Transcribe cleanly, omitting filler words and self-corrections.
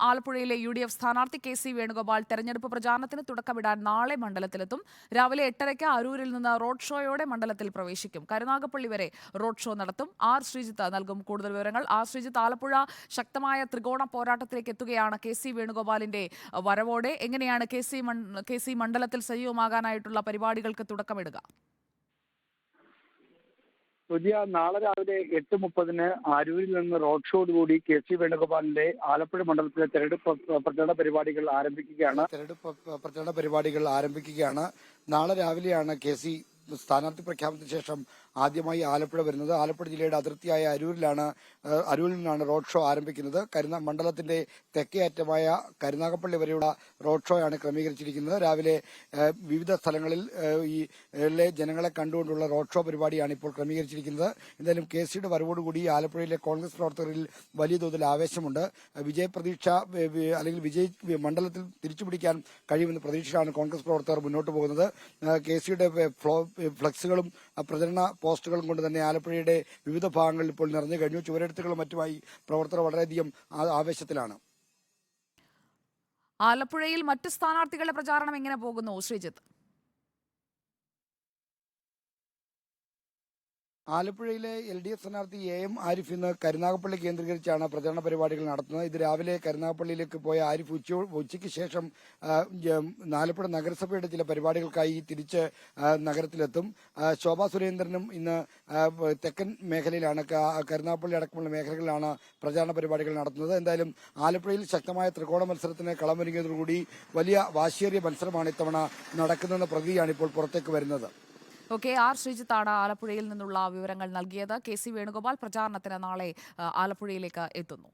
ആലപ്പുഴയിലെ UDF സ്ഥാനാർത്ഥി KC Venugopal തെരഞ്ഞെടുപ്പ് പ്രചാരണത്തിന് തുടക്കമിടാൻ നാളെ മണ്ഡലത്തിലെത്തും. രാവിലെ 8:30 അരൂരിൽ നിന്ന് റോഡ് ഷോയോടെ മണ്ഡലത്തിൽ പ്രവേശിക്കും. കരുനാഗപ്പള്ളി വരെ റോഡ് ഷോ നടത്തും. R. ശ്രീജിത്ത് നൽകും കൂടുതൽ വിവരങ്ങൾ. ശ്രീജിത്ത്, ആലപ്പുഴ ശക്തമായ ത്രികോണ പോരാട്ടത്തിലേക്ക് എത്തുകയാണ് KC വേണുഗോപാലിന്റെ വരവോടെ. എങ്ങനെയാണ് KC മണ്ഡലത്തിൽ സജീവമാകാനായിട്ടുള്ള പരിപാടികൾക്ക് തുടക്കമിടുക? നാളെ രാവിലെ 8:30 അരൂരിൽ നിന്ന് റോഡ് ഷോയോടുകൂടി KC വേണുഗോപാലിന്റെ ആലപ്പുഴ മണ്ഡലത്തിലെ തെരഞ്ഞെടുപ്പ് പ്രചരണ പരിപാടികൾ ആരംഭിക്കുകയാണ്. നാളെ രാവിലെയാണ് KC സ്ഥാനാർത്ഥി പ്രഖ്യാപനത്തിന് ശേഷം ആദ്യമായി ആലപ്പുഴ വരുന്നത്. ആലപ്പുഴ ജില്ലയുടെ അതിർത്തിയായ അരൂരിൽ നിന്നാണ് റോഡ് ഷോ ആരംഭിക്കുന്നത്. മണ്ഡലത്തിന്റെ തെക്കേ അറ്റമായ കരുനാഗപ്പള്ളി വരെയുള്ള റോഡ് ഷോയാണ് ക്രമീകരിച്ചിരിക്കുന്നത്. രാവിലെ വിവിധ സ്ഥലങ്ങളിൽ ഈ ജനങ്ങളെ കണ്ടുകൊണ്ടുള്ള റോഡ് ഷോ പരിപാടിയാണ് ഇപ്പോൾ ക്രമീകരിച്ചിരിക്കുന്നത്. എന്തായാലും KCയുടെ വരവോടുകൂടി ആലപ്പുഴയിലെ കോൺഗ്രസ് പ്രവർത്തകരിൽ വലിയ തോതിൽ ആവേശമുണ്ട്. വിജയപ്രതീക്ഷ അല്ലെങ്കിൽ മണ്ഡലത്തിൽ തിരിച്ചുപിടിക്കാൻ കഴിയുമെന്ന പ്രതീക്ഷയിലാണ് കോൺഗ്രസ് പ്രവർത്തകർ മുന്നോട്ട് പോകുന്നത്. KCയുടെ ഫ്ലക്സുകളും പ്രചരണ പോസ്റ്റുകളും കൊണ്ട് തന്നെ ആലപ്പുഴയുടെ വിവിധ ഭാഗങ്ങളിൽ ഇപ്പോൾ നിറഞ്ഞു കഴിഞ്ഞു. ചുവരെഴുത്തുകളും മറ്റുമായി പ്രവർത്തകർ വളരെയധികം ആവേശത്തിലാണ്. ആലപ്പുഴയിൽ മറ്റ് സ്ഥാനാർത്ഥികളുടെ പ്രചാരണം എങ്ങനെ പോകുന്നു ശ്രീജിത്ത്? ആലപ്പുഴയിലെ LDF സ്ഥാനാർത്ഥി AM ആരിഫ് ഇന്ന് കരുനാഗപ്പള്ളി കേന്ദ്രീകരിച്ചാണ് പ്രചരണ പരിപാടികൾ നടത്തുന്നത്. ഇത് രാവിലെ കരുനാഗപ്പള്ളിയിലേക്ക് പോയ ആരിഫ് ഉച്ചയ്ക്ക് ശേഷം ആലപ്പുഴ നഗരസഭയുടെ ചില പരിപാടികൾക്കായി തിരിച്ച് നഗരത്തിലെത്തും. ശോഭാ സുരേന്ദ്രനും ഇന്ന് തെക്കൻ മേഖലയിലാണ്, കരുനാഗപ്പള്ളി അടക്കമുള്ള മേഖലകളിലാണ് പ്രചാരണ പരിപാടികൾ നടത്തുന്നത്. എന്തായാലും ആലപ്പുഴയിൽ ശക്തമായ ത്രികോണ മത്സരത്തിന് കളമൊരുങ്ങിയതോടുകൂടി വലിയ വാശിയേറിയ മത്സരമാണ് ഇത്തവണ നടക്കുന്നതെന്ന പ്രതീതിയാണ് ഇപ്പോൾ പുറത്തേക്ക് വരുന്നത്. R. ശ്രീജിത്താണ് ആലപ്പുഴയിൽ നിന്നുള്ള വിവരങ്ങൾ നൽകിയത്. KC വേണുഗോപാൽ പ്രചാരണത്തിന് നാളെ ആലപ്പുഴയിലേക്ക് എത്തുന്നു.